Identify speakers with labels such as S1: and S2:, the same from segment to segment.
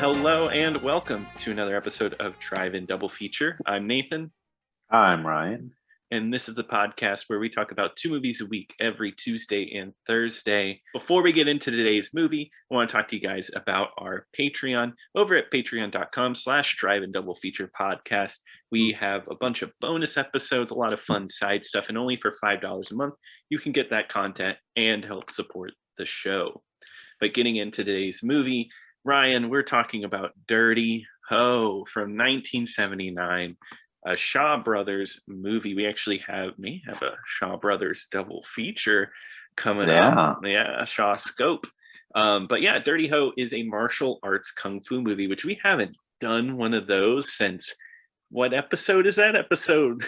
S1: Hello and welcome to another episode of Drive-In Double Feature. I'm Nathan.
S2: I'm Ryan.
S1: And this is the podcast where we talk about 2 movies a week every Tuesday and Thursday. Before we get into today's movie, I want to talk to you guys about our Patreon. Over at patreon.com/driveindoublefeaturepodcast, we have a bunch of bonus episodes, a lot of fun side stuff, and only for $5 a month, you can get that content and help support the show. But getting into today's movie, Ryan, we're talking about Dirty Ho from 1979. A Shaw Brothers movie. We actually may have a Shaw Brothers double feature coming up. Yeah, Shaw Scope. But yeah, Dirty Ho is a martial arts kung fu movie, which we haven't done one of those since what episode is that? Episode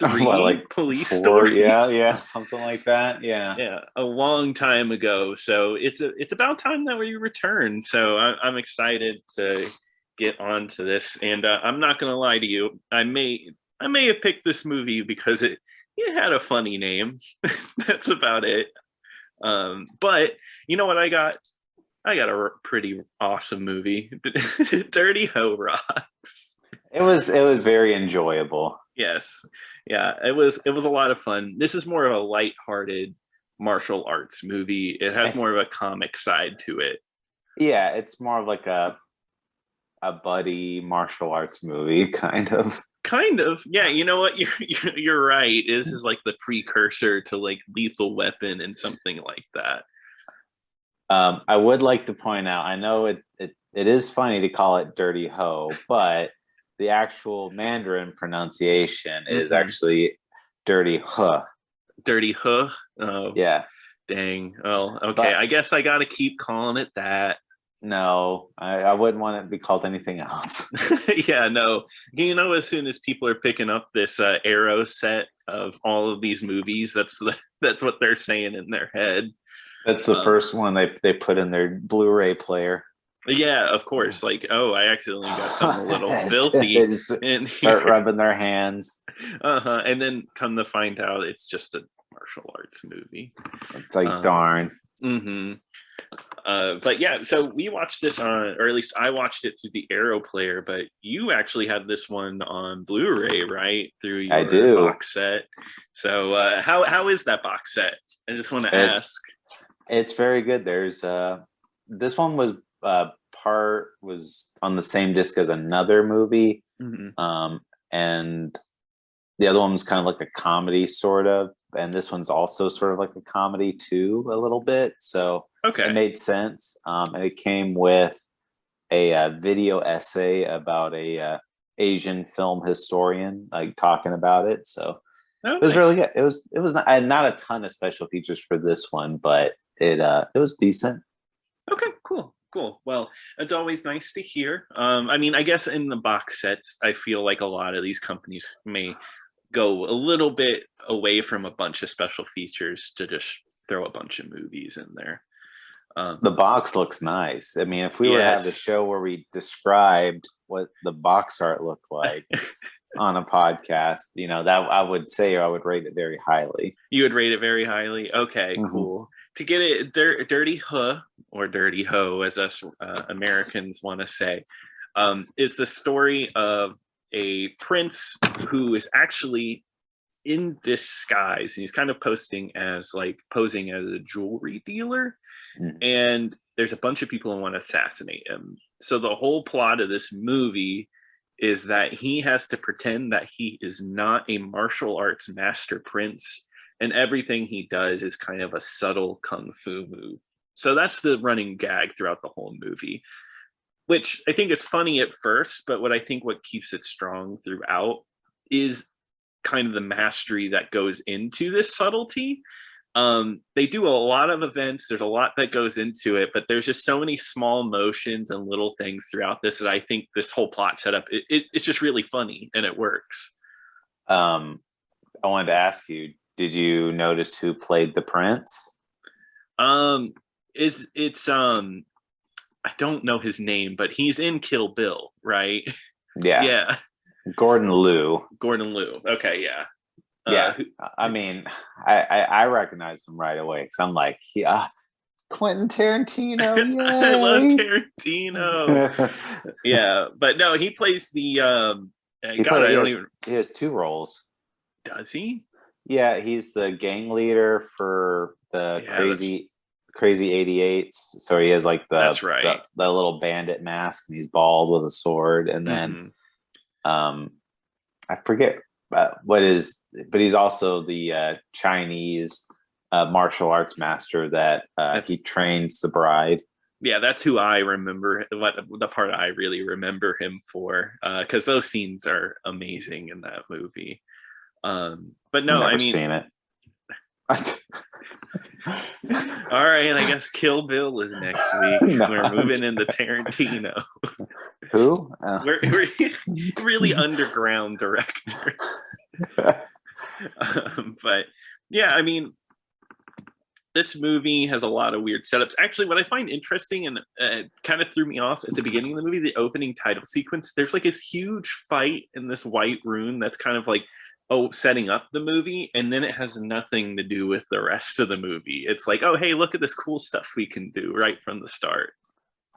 S1: 3?
S2: Well, like
S1: Police
S2: 4,
S1: Story.
S2: Yeah, something like that. Yeah,
S1: a long time ago. So it's about time that we return. So I'm excited to get onto this, and I'm not gonna lie to you, I may have picked this movie because it had a funny name. That's about it. But you know what, I got a pretty awesome movie. Dirty Ho rocks.
S2: It was very enjoyable.
S1: Yes, yeah, it was a lot of fun. This is more of a lighthearted martial arts movie. It has more of a comic side to it.
S2: Yeah, it's more of like a buddy martial arts movie, kind of.
S1: Yeah, you know what, you're right. This is like the precursor to like Lethal Weapon and something like that.
S2: I would like to point out, I know it is funny to call it Dirty Ho, but the actual Mandarin pronunciation is actually Dirty Huh.
S1: Dirty Huh? Oh,
S2: yeah.
S1: Dang. Oh, okay. But I guess I gotta keep calling it that.
S2: No, I wouldn't want it to be called anything else.
S1: Yeah, no. You know, as soon as people are picking up this Arrow set of all of these movies, that's what they're saying in their head.
S2: That's the first one they put in their Blu-ray player.
S1: Yeah, of course. Like, oh, I accidentally got something a little filthy.
S2: They just start rubbing their hands.
S1: And then come to find out it's just a martial arts movie.
S2: It's like, darn.
S1: Mm-hmm. But yeah, so we watched this on, or at least I watched it through the Arrow player, but you actually had this one on Blu-ray, right? Through your box set. So how is that box set? I just want to ask.
S2: It's very good. There's this one was was on the same disc as another movie, and the other one was kind of like a comedy, sort of, and this one's also sort of like a comedy too, a little bit. So it made sense. And it came with a video essay about a Asian film historian, like talking about it. So it was really good. It was not a ton of special features for this one, but it was decent.
S1: Okay, cool. Well, it's always nice to hear. I mean, I guess in the box sets, I feel like a lot of these companies may go a little bit away from a bunch of special features to just throw a bunch of movies in there.
S2: The box looks nice. I mean, if we were to have a show where we described what the box art looked like on a podcast, you know, that I would rate it very highly.
S1: You would rate it very highly? Okay, cool. To get it Dirty Ho, or Dirty Ho, as us Americans want to say, is the story of a prince who is actually in disguise. He's kind of posing as a jewelry dealer, and there's a bunch of people who want to assassinate him. So the whole plot of this movie is that he has to pretend that he is not a martial arts master prince, and everything he does is kind of a subtle kung fu move. So that's the running gag throughout the whole movie, which I think is funny at first, but what keeps it strong throughout is kind of the mastery that goes into this subtlety. They do a lot of events. There's a lot that goes into it, but there's just so many small motions and little things throughout this that I think this whole plot setup, it's just really funny and it works.
S2: I wanted to ask you, did you notice who played the prince?
S1: I don't know his name, but he's in Kill Bill, right?
S2: Yeah. Gordon Liu.
S1: Okay, yeah.
S2: I mean, I recognized him right away because I'm like, Quentin Tarantino,
S1: I love
S2: yay!
S1: Tarantino. Yeah, but no, he plays the I don't even.
S2: He has two roles.
S1: Does he?
S2: Yeah, he's the gang leader for the
S1: Yeah,
S2: crazy 88s. So he has like
S1: that's right.
S2: the little bandit mask, and he's bald with a sword. And then I forget what is, but he's also the Chinese martial arts master that he trains the bride.
S1: Yeah, that's who I remember. What the part I really remember him for, because those scenes are amazing in that movie. But no,
S2: Never seen it.
S1: All right, I guess Kill Bill is next week. No, we're moving into Tarantino.
S2: Who?
S1: We're really underground director. But yeah, I mean, this movie has a lot of weird setups. Actually, what I find interesting and kind of threw me off at the beginning of the movie, the opening title sequence, there's like this huge fight in this white room that's kind of like, setting up the movie, and then it has nothing to do with the rest of the movie. It's like, oh, hey, look at this cool stuff we can do right from the start.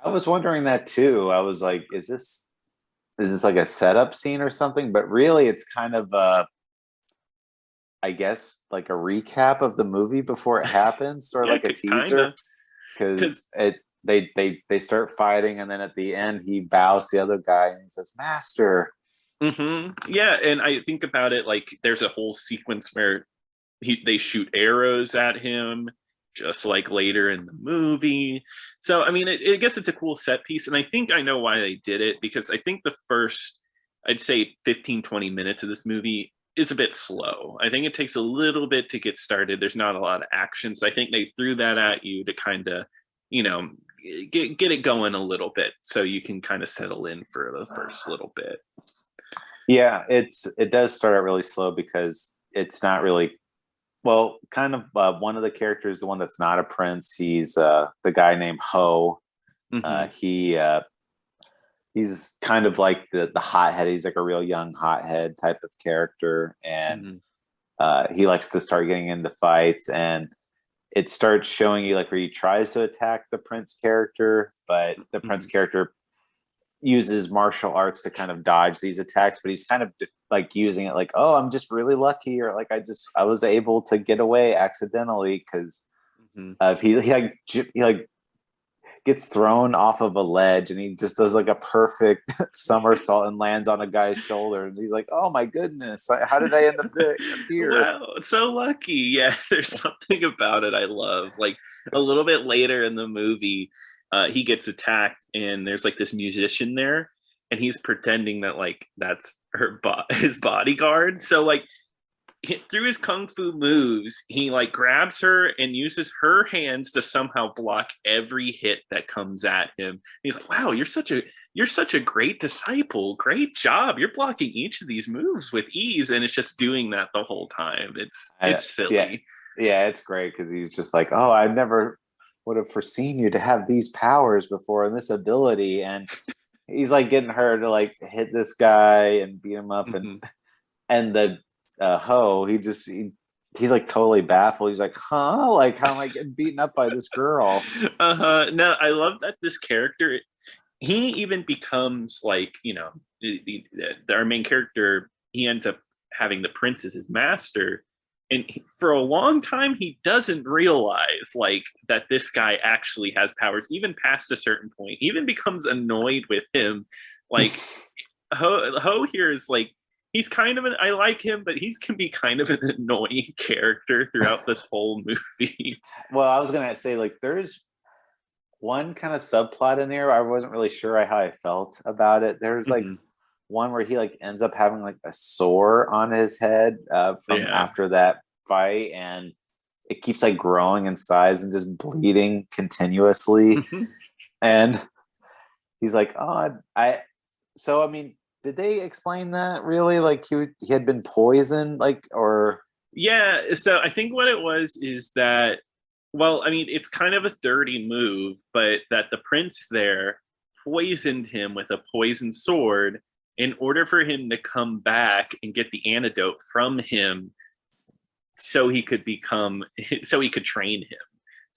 S2: I was wondering that too. I was like, is this like a setup scene or something? But really, it's kind of I guess like a recap of the movie before it happens, or like a teaser, because they start fighting, and then at the end he bows to the other guy and he says, "Master."
S1: Yeah, and I think about it like there's a whole sequence where they shoot arrows at him, just like later in the movie. So I mean, I guess it's a cool set piece, and I think I know why they did it, because I think the first, I'd say 15-20 minutes of this movie is a bit slow. I think it takes a little bit to get started. There's not a lot of action, so I think they threw that at you to kind of, get it going a little bit, so you can kind of settle in for the first little bit.
S2: Yeah, it does start out really slow because it's not really, well, kind of one of the characters, the one that's not a prince, he's the guy named Ho. He's kind of like the hothead. He's like a real young hothead type of character, and he likes to start getting into fights, and it starts showing you like where he tries to attack the prince character, but the prince character uses martial arts to kind of dodge these attacks, but he's kind of like using it like, oh, I'm just really lucky, or like I was able to get away accidentally, because he gets thrown off of a ledge and he just does like a perfect somersault and lands on a guy's shoulder, and he's like, oh my goodness, how did I end up here?
S1: Wow, so lucky. Yeah, there's something about it I love. Like a little bit later in the movie, he gets attacked, and there's like this musician there, and he's pretending that like that's his bodyguard. So like through his kung fu moves, he like grabs her and uses her hands to somehow block every hit that comes at him. He's like, wow, you're such a great disciple. Great job. You're blocking each of these moves with ease. And it's just doing that the whole time. It's silly.
S2: Yeah, it's great, because he's just like, oh, I never would have foreseen you to have these powers before and this ability. And he's like getting her to like hit this guy and beat him up, and the Ho, he's like totally baffled. He's like, huh? Like, how am I getting beaten up by this girl?
S1: No, I love that this character, he even becomes like, our main character, he ends up having the prince as his master. And for a long time, he doesn't realize like that this guy actually has powers, even past a certain point. He even becomes annoyed with him. Like Ho here is like, he's kind of I like him, but he can be kind of an annoying character throughout this whole movie.
S2: Well, I was gonna say, like, there's one kind of subplot in there. I wasn't really sure how I felt about it. There's like one where he like ends up having like a sore on his head from after that fight, and it keeps like growing in size and just bleeding continuously. And he's like, oh, so I mean, did they explain that really? Like he had been poisoned, like, or?
S1: Yeah, so I think what it was is that, well, I mean, it's kind of a dirty move, but that the prince there poisoned him with a poison sword in order for him to come back and get the antidote from him, so he could train him.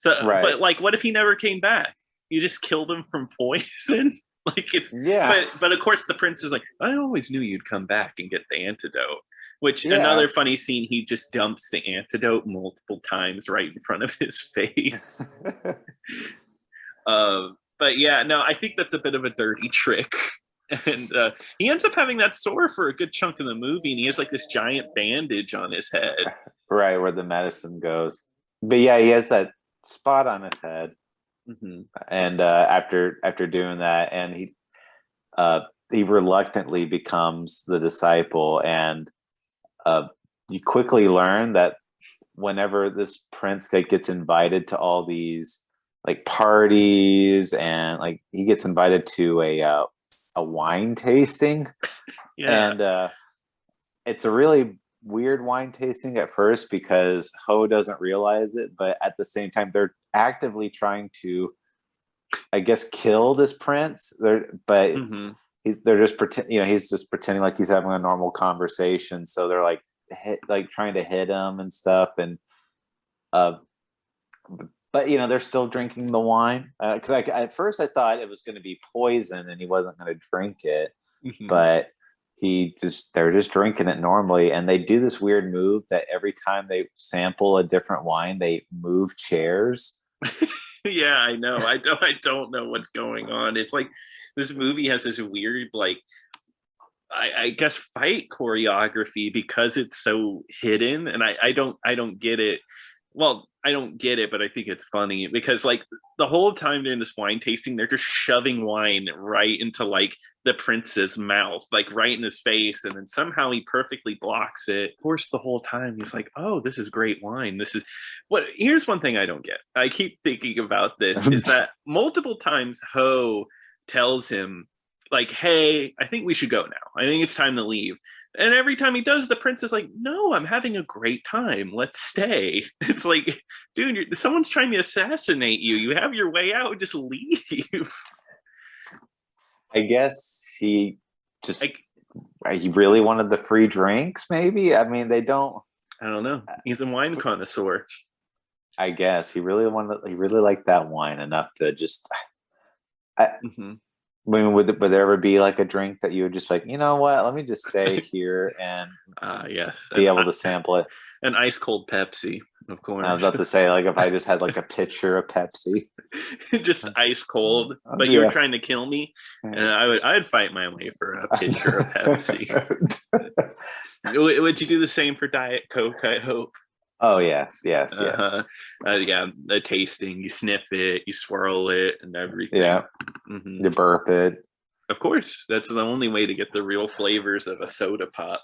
S1: So,
S2: Right.
S1: but like, what if he never came back? You just killed him from poison. Like it's but of course the prince is like, I always knew you'd come back and get the antidote. Which another funny scene, he just dumps the antidote multiple times right in front of his face. But yeah, no, I think that's a bit of a dirty trick. And he ends up having that sore for a good chunk of the movie, and he has like this giant bandage on his head.
S2: Right, where the medicine goes. But yeah, he has that spot on his head. Mm-hmm. And after doing that, and he reluctantly becomes the disciple, and you quickly learn that whenever this prince gets invited to all these like parties, and like he gets invited to a wine tasting, and it's a really weird wine tasting at first because Ho doesn't realize it, but at the same time they're actively trying to, I guess, kill this prince. But they're just he's just pretending like he's having a normal conversation. So they're like trying to hit him and stuff, and but they're still drinking the wine because at first I thought it was going to be poison and he wasn't going to drink it, but they're just drinking it normally, and they do this weird move that every time they sample a different wine, they move chairs.
S1: Yeah, I know. I don't know what's going on. It's like this movie has this weird, like, I guess fight choreography because it's so hidden, and I don't get it. Well, I don't get it, but I think it's funny because like the whole time during this wine tasting, they're just shoving wine right into like the prince's mouth, like right in his face, and then somehow he perfectly blocks it. Of course, the whole time he's like, "Oh, this is great wine. This is what." Here's one thing I don't get. I keep thinking about this is that multiple times Ho tells him like, "Hey, I think we should go now. I think it's time to leave." And every time he does, the prince is like, "No, I'm having a great time. Let's stay." It's like, dude, someone's trying to assassinate you. You have your way out. Just leave.
S2: I guess he really wanted the free drinks, maybe? I mean, I don't
S1: know. He's a wine connoisseur.
S2: I guess he really liked that wine enough to just I mean, would there ever be like a drink that you would just like, you know what, let me just stay here and be able to sample it?
S1: An ice cold Pepsi, of course.
S2: I was about to say, like, if I just had like a pitcher of Pepsi.
S1: Just ice cold, but you were trying to kill me, and I'd fight my way for a pitcher of Pepsi. Would you do the same for Diet Coke, I hope?
S2: Oh, yes.
S1: Yeah, the tasting, you sniff it, you swirl it, and everything.
S2: Yeah. You burp it.
S1: Of course, that's the only way to get the real flavors of a soda pop.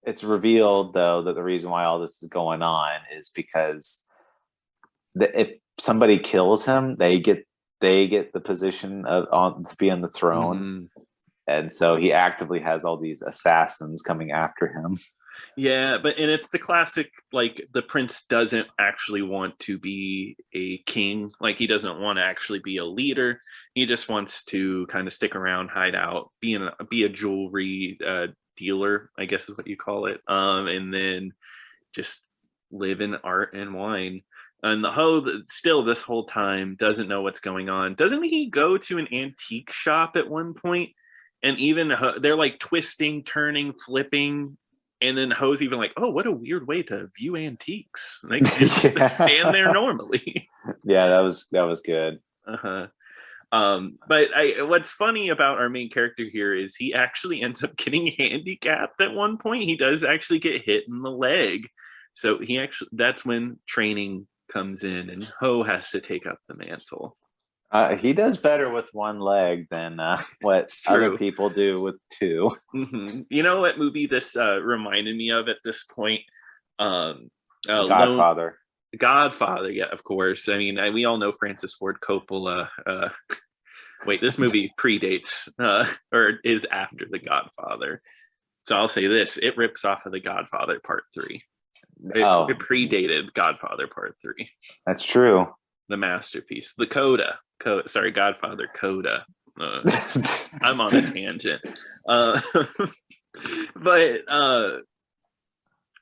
S2: It's revealed, though, that the reason why all this is going on is because if somebody kills him, they get the position to be on the throne, and so he actively has all these assassins coming after him.
S1: Yeah, and it's the classic, like, the prince doesn't actually want to be a king. Like, he doesn't want to actually be a leader. He just wants to kind of stick around, hide out, be a jewelry dealer, I guess is what you call it. And then just live in art and wine. And the Ho still this whole time doesn't know what's going on. Doesn't he go to an antique shop at one point? And even they're like twisting, turning, flipping. And then Ho's even like, "Oh, what a weird way to view antiques." Like, just stand there normally.
S2: Yeah, that was good.
S1: But what's funny about our main character here is he actually ends up getting handicapped at one point. He does actually get hit in the leg. So that's when training comes in, and Ho has to take up the mantle.
S2: He does better with one leg than what other people do with two.
S1: You know what movie this reminded me of at this point?
S2: Godfather.
S1: Godfather, yeah, of course. I mean, we all know Francis Ford Coppola. Wait, this movie predates or is after The Godfather. So I'll say this: it rips off of The Godfather Part 3. It predated Godfather Part 3.
S2: That's true.
S1: The masterpiece, the Coda. Godfather Coda. I'm on a tangent. But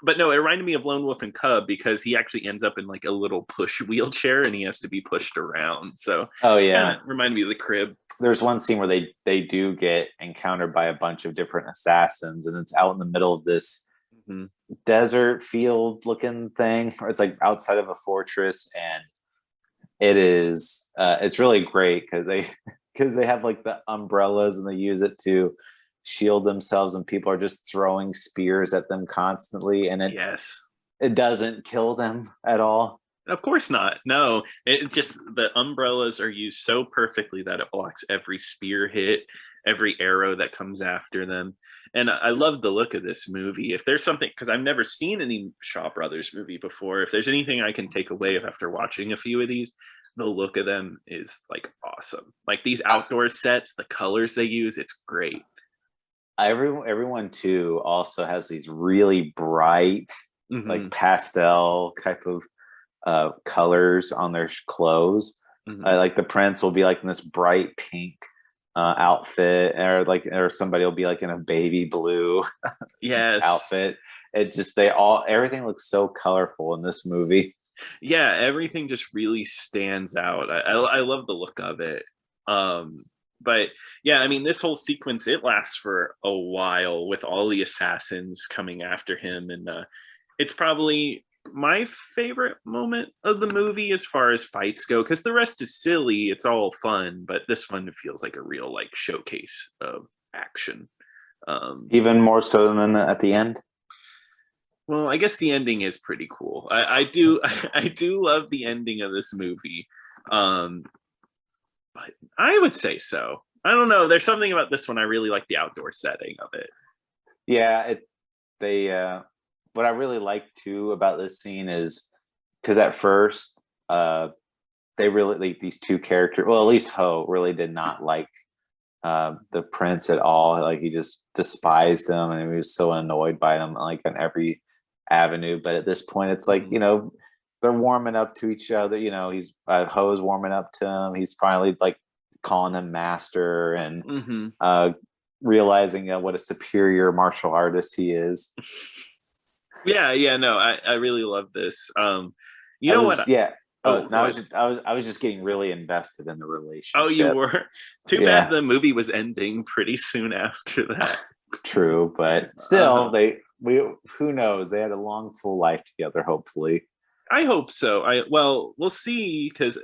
S1: But no, it reminded me of Lone Wolf and Cub because he actually ends up in like a little push wheelchair and he has to be pushed around. So
S2: oh yeah,
S1: reminded me of The Crib.
S2: there's one scene where they do get encountered by a bunch of different assassins, and it's out in the middle of this desert field looking thing, or it's like outside of a fortress, and it is it's really great because they have like the umbrellas and they use it to shield themselves, and people are just throwing spears at them constantly, and it doesn't kill them at all.
S1: Of course not. No, it just the umbrellas are used so perfectly that it blocks every spear hit, every arrow that comes after them. And I love the look of this movie. If there's something, because I've never seen any Shaw Brothers movie before, if there's anything I can take away after watching a few of these, the look of them is like awesome. Like these outdoor sets, the colors they use, it's great.
S2: Everyone too also has these really bright, like pastel type of colors on their clothes. Like the prince will be like in this bright pink outfit, or somebody will be like in a baby blue outfit. It just everything looks so colorful in this movie.
S1: Yeah, everything just really stands out. I love the look of it. But yeah, I mean, this whole sequence, it lasts for a while with all the assassins coming after him, and it's probably my favorite moment of the movie as far as fights go, because the rest is silly, it's all fun, but this one feels like a real like showcase of action.
S2: Even more so than at the end.
S1: Well, I guess the ending is pretty cool. I do I do love the ending of this movie. But I would say so. I don't know. There's something about this one. I really like the outdoor setting of it.
S2: Yeah, what I really like too about this scene is because at first they really like these two characters. Well, at least Ho really did not like the prince at all. Like he just despised him, and he was so annoyed by him, like on every avenue. But at this point, it's like they're warming up to each other. He's Ho's warming up to him. He's finally like calling him master and realizing what a superior martial artist he is.
S1: Yeah, no, I really love this. You know what?
S2: Yeah. I was just getting really invested in the relationship.
S1: Oh, you were? Too bad the movie was ending pretty soon after that.
S2: True, but still, who knows? They had a long, full life together. Hopefully,
S1: I hope so. We'll see, because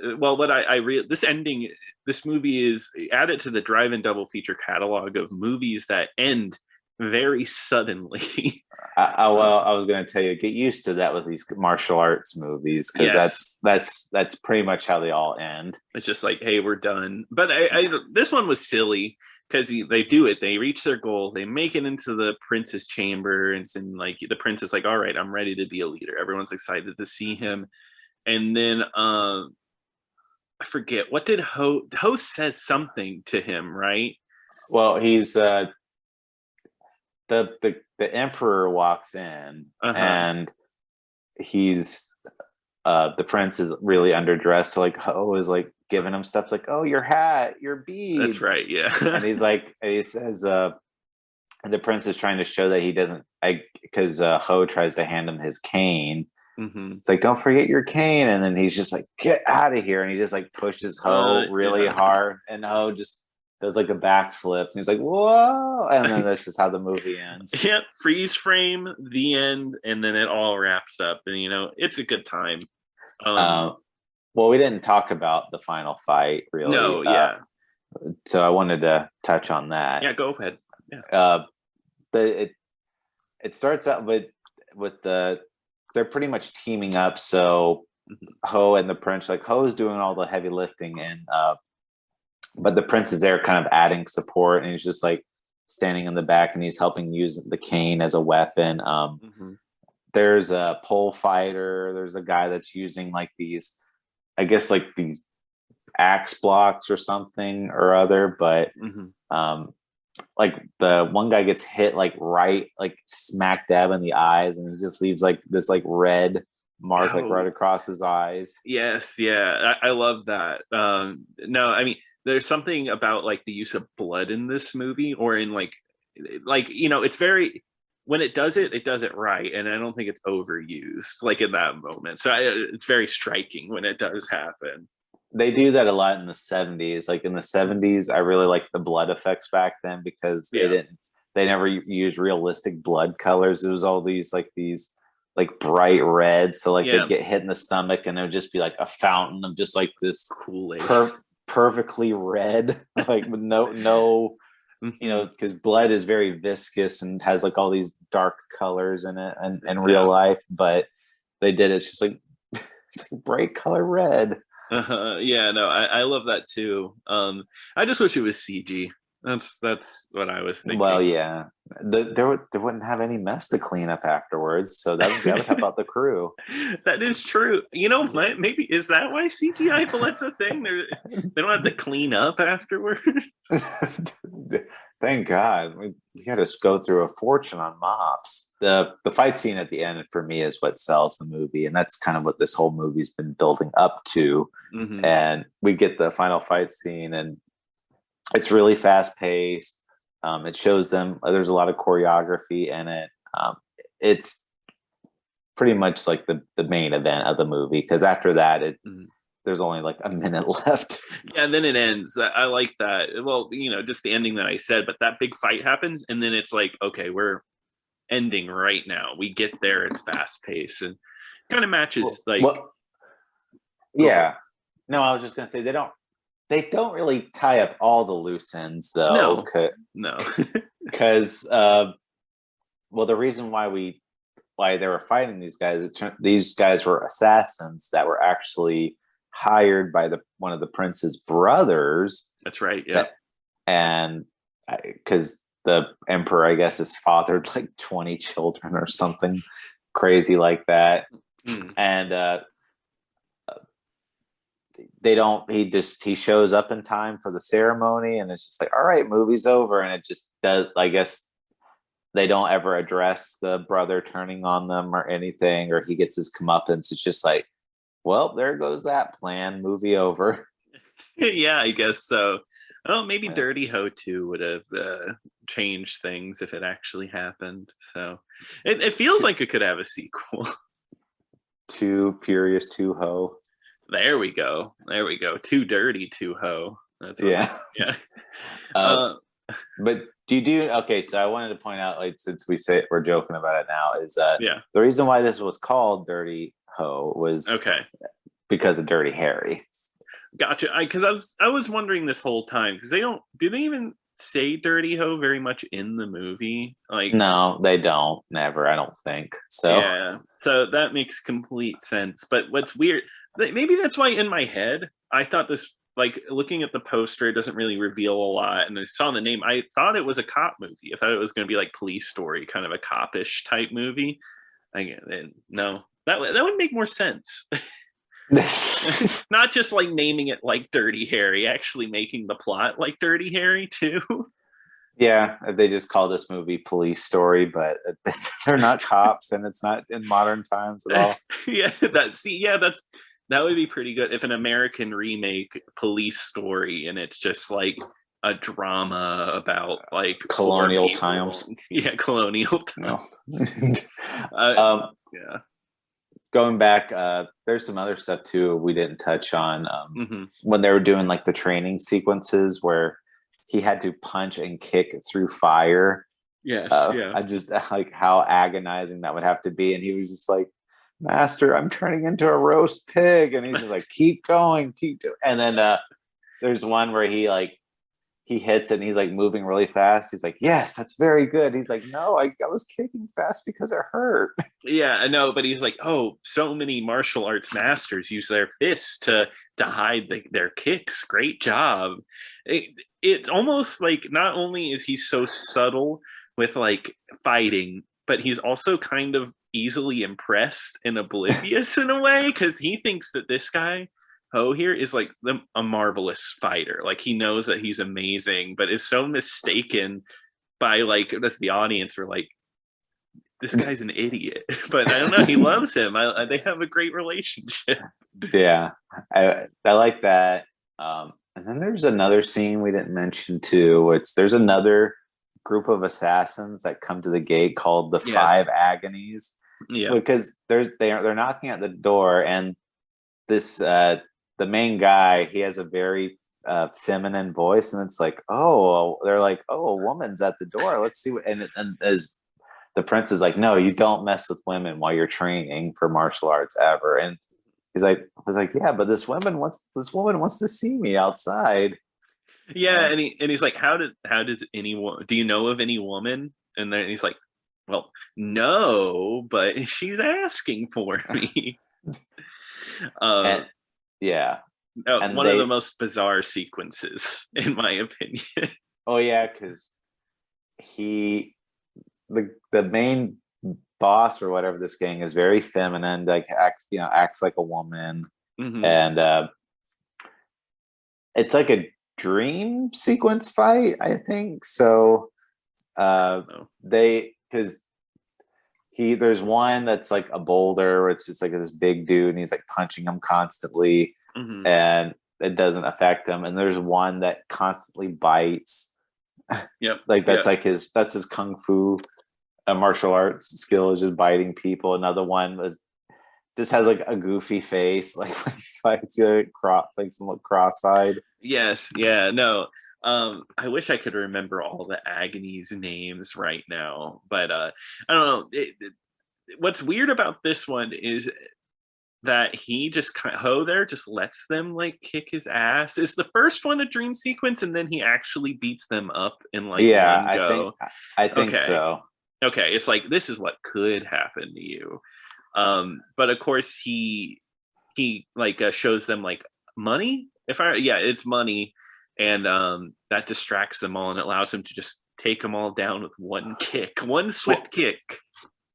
S1: this movie is added to the Drive and Double feature catalog of movies that end very suddenly.
S2: I was going to tell you, get used to that with these martial arts movies, because that's pretty much how they all end.
S1: It's just like, hey, we're done. But this one was silly because they do it. They reach their goal. They make it into the prince's chamber, and like the prince is like, all right, I'm ready to be a leader. Everyone's excited to see him. And then I forget, what did Ho says something to him, right?
S2: Well, he's the emperor walks in, and he's the prince is really underdressed, so like Ho is like giving him stuff like, oh, your hat, your beads.
S1: That's right, yeah.
S2: And he says and the prince is trying to show that he doesn't, because Ho tries to hand him his cane. It's like, don't forget your cane, and then he's just like, get out of here, and he just like pushes Ho really hard, and Ho just does like a backflip, and he's like, whoa, and then that's just how the movie ends.
S1: Yeah, freeze frame, the end, and then it all wraps up, and it's a good time.
S2: Well, we didn't talk about the final fight, really.
S1: No, yeah.
S2: So I wanted to touch on that.
S1: Yeah, go ahead. Yeah.
S2: It starts out with they're pretty much teaming up. So Ho and the prince, like Ho's doing all the heavy lifting, and but the prince is there, kind of adding support, and he's just like standing in the back, and he's helping use the cane as a weapon. There's a pole fighter. There's a guy that's using like these, I guess, like these axe blocks or something or other, but like the one guy gets hit like right, like smack dab in the eyes, and he just leaves like this like red mark like right across his eyes.
S1: Yes, yeah, I love that. No, I mean, there's something about like the use of blood in this movie, or in like it's very, when it does it right, and I don't think it's overused like in that moment. So it's very striking when it does happen.
S2: They do that a lot in the 70s. Like in the 70s, I really liked the blood effects back then because they never used realistic blood colors. It was all these like bright red. So like they'd get hit in the stomach and it would just be like a fountain of just like this
S1: Kool-Aid.
S2: Perfectly red, like with no because blood is very viscous and has like all these dark colors in it and in real life, but they did it's just like it's like bright color red.
S1: Yeah, no, I love that too. I just wish it was CG. That's what I was thinking.
S2: Well, yeah, they wouldn't have any mess to clean up afterwards, so that would help out the crew.
S1: That is true. You know what? Maybe is that why CGI blood's a thing? They don't have to clean up afterwards.
S2: Thank God. We got to go through a fortune on mops. The fight scene at the end for me is what sells the movie, and that's kind of what this whole movie's been building up to. Mm-hmm. And we get the final fight scene, and it's really fast paced. It shows them there's a lot of choreography in it. It's pretty much like the main event of the movie, because after that there's only like a minute left.
S1: Yeah, and then it ends. I like that. Well, just the ending that I said, but that big fight happens, and then it's like, okay, we're ending right now. We get there. It's fast paced and kind of matches
S2: yeah. No, I was just gonna say they don't really tie up all the loose ends though.
S1: No.
S2: Because the reason why they were fighting these guys were assassins that were actually hired by one of the prince's brothers.
S1: That's right. Yeah.
S2: And because the emperor, I guess, has fathered like 20 children or something crazy like that. And he shows up in time for the ceremony, and it's just like, all right, movie's over. And it just does, I guess they don't ever address the brother turning on them or anything, or he gets his comeuppance. It's just like, well, there goes that plan. Movie over.
S1: Yeah, I guess so. Oh, maybe Dirty Ho 2 would have changed things if it actually happened. So it feels like it could have a sequel.
S2: Too Furious 2 Ho.
S1: There we go. Too Dirty 2 Ho. That's
S2: yeah.
S1: Yeah.
S2: But okay, so I wanted to point out, like, since we're joking about it now, is the reason why this was called Dirty Ho was because of Dirty Harry.
S1: Gotcha. Because I was wondering this whole time, because they even say Dirty Ho very much in the movie? Like,
S2: no, they don't. Never. I don't think so.
S1: Yeah. So that makes complete sense. But what's weird, maybe that's why in my head I thought this. Like, looking at the poster, it doesn't really reveal a lot. And I saw the name. I thought it was a cop movie. I thought it was going to be like Police Story, kind of a copish type movie. No, that would make more sense. Not just like naming it like Dirty Harry, actually making the plot like Dirty Harry too.
S2: Yeah, they just call this movie Police Story, but they're not cops, and it's not in modern times at all.
S1: That would be pretty good if an American remake Police Story, and it's just like a drama about like
S2: colonial times.
S1: Yeah, colonial times.
S2: No. Yeah. Going back, there's some other stuff too we didn't touch on. When they were doing like the training sequences where he had to punch and kick through fire.
S1: Yes,
S2: I just like how agonizing that would have to be, and he was just like, Master, I'm turning into a roast pig. And he's just like, keep going, keep doing. And then there's one where he hits it and he's like moving really fast. He's like, yes, that's very good. He's like, no, I was kicking fast because it hurt.
S1: Yeah, I know, but he's like, oh, so many martial arts masters use their fists to hide their kicks. Great job. It's almost like not only is he so subtle with like fighting, but he's also kind of easily impressed and oblivious in a way, because he thinks that this guy Ho here is like a marvelous fighter. Like, he knows that he's amazing, but is so mistaken by like the audience. We're like, this guy's an idiot, but I don't know. He loves him. They have a great relationship.
S2: Yeah, I like that. And then there's another scene we didn't mention too, which there's another group of assassins that come to the gate called the
S1: Yes.
S2: Five Agonies.
S1: Yeah.
S2: Because they're knocking at the door, and this the main guy, he has a very feminine voice, and it's like, oh, they're like, oh, a woman's at the door. Let's see what. And as the prince is like, no, you don't mess with women while you're training for martial arts ever. And I was like, yeah, but this woman wants to see me outside.
S1: Yeah, and he's like, how does anyone, do you know of any woman? And then he's like, well, no, but she's asking for me.
S2: And yeah, and
S1: one of the most bizarre sequences, in my opinion.
S2: Oh yeah, because the main boss or whatever this gang is very feminine, like acts like a woman, and it's like a dream sequence fight, I think. So because there's one that's like a boulder where it's just like this big dude and he's like punching him constantly, and it doesn't affect him. And there's one that constantly bites.
S1: Yep.
S2: Like that's his kung fu martial arts skill, is just biting people. Another one just has like a goofy face, like when he fights, makes him look cross-eyed.
S1: Yes. Yeah. No. I wish I could remember all the Agony's names right now, but I don't know. What's weird about this one is that he just just lets them like kick his ass. Is the first one a dream sequence, and then he actually beats them up in like one go?
S2: I think so.
S1: Okay, it's like, this is what could happen to you. But of course he like shows them like money. It's money, and that distracts them all and allows him to just take them all down with one swift kick.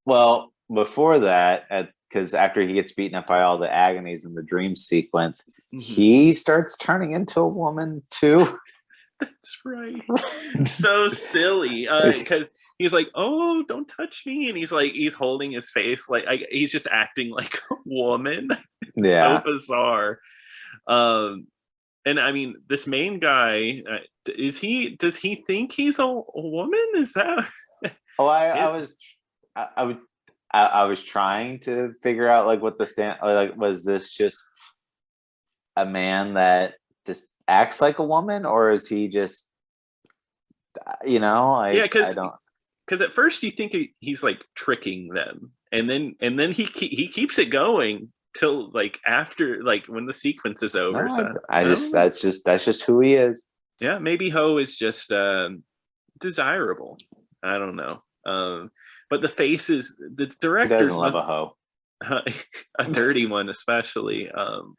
S2: Well, before that, because after he gets beaten up by all the Agonies in the dream sequence, he starts turning into a woman too.
S1: That's right. So silly, because he's like, oh, don't touch me, and he's holding his face like he's just acting like a woman.
S2: Yeah.
S1: So bizarre. And I mean, this main guy, does he think he's a woman? Is that?
S2: Oh, I was trying to figure out like what the stand, like, was this just a man that just acts like a woman, or is he just,
S1: because at first you think he's like tricking them, and then he keeps it going till like after, like when the sequence is over.
S2: That's just who he is.
S1: Yeah, maybe Ho is just desirable. I don't know. But the faces, the directors
S2: doesn't love a hoe.
S1: A dirty one especially,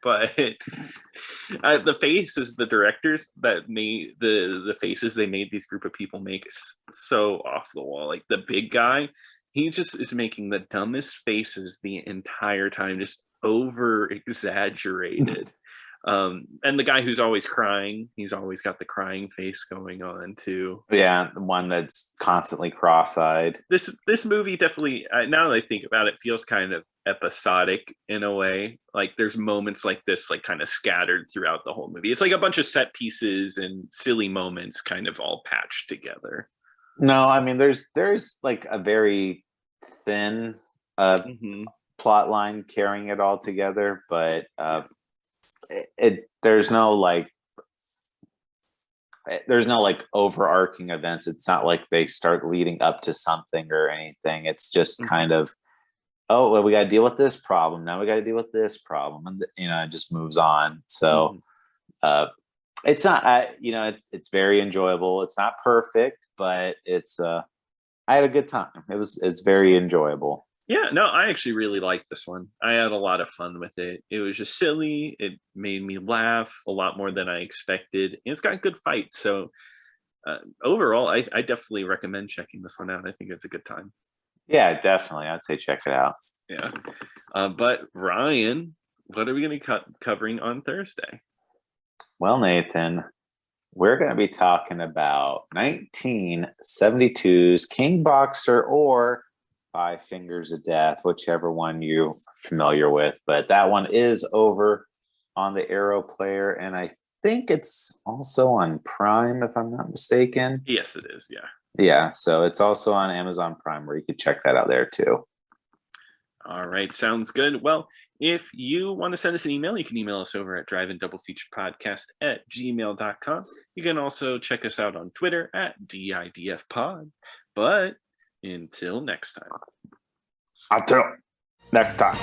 S1: but the faces, the directors that made the faces they made these group of people make so off the wall. Like the big guy, he just is making the dumbest faces the entire time, just over exaggerated. And the guy who's always crying, he's always got the crying face going on too.
S2: Yeah, the one that's constantly cross-eyed.
S1: This movie definitely, now that I think about it, feels kind of episodic in a way. Like there's moments like this, like kind of scattered throughout the whole movie. It's like a bunch of set pieces and silly moments kind of all patched together.
S2: No, I mean there's like a very thin plot line carrying it all together, but there's no like overarching events. It's not like they start leading up to something or anything. It's just kind of, oh, well, we got to deal with this problem. Now we got to deal with this problem. And, it just moves on. So it's not, it's very enjoyable. It's not perfect, but I had a good time. It's very enjoyable.
S1: Yeah, no, I actually really liked this one. I had a lot of fun with it. It was just silly. It made me laugh a lot more than I expected. And it's got good fights. So overall, I definitely recommend checking this one out. I think it's a good time.
S2: Yeah, definitely. I'd say check it out.
S1: Yeah. But Ryan, what are we going to be covering on Thursday?
S2: Well, Nathan, we're going to be talking about 1972's King Boxer, or Five Fingers of Death, whichever one you're familiar with. But that one is over on the Arrow player, and I think it's also on Prime, if I'm not mistaken.
S1: Yes, it is. Yeah.
S2: Yeah, so it's also on Amazon Prime where you could check that out there too.
S1: All right, sounds good. Well, if you want to send us an email, you can email us over at driveindoublefeaturepodcast@gmail.com. You can also check us out on Twitter at DIDFpod. But until next time.
S2: Until next time.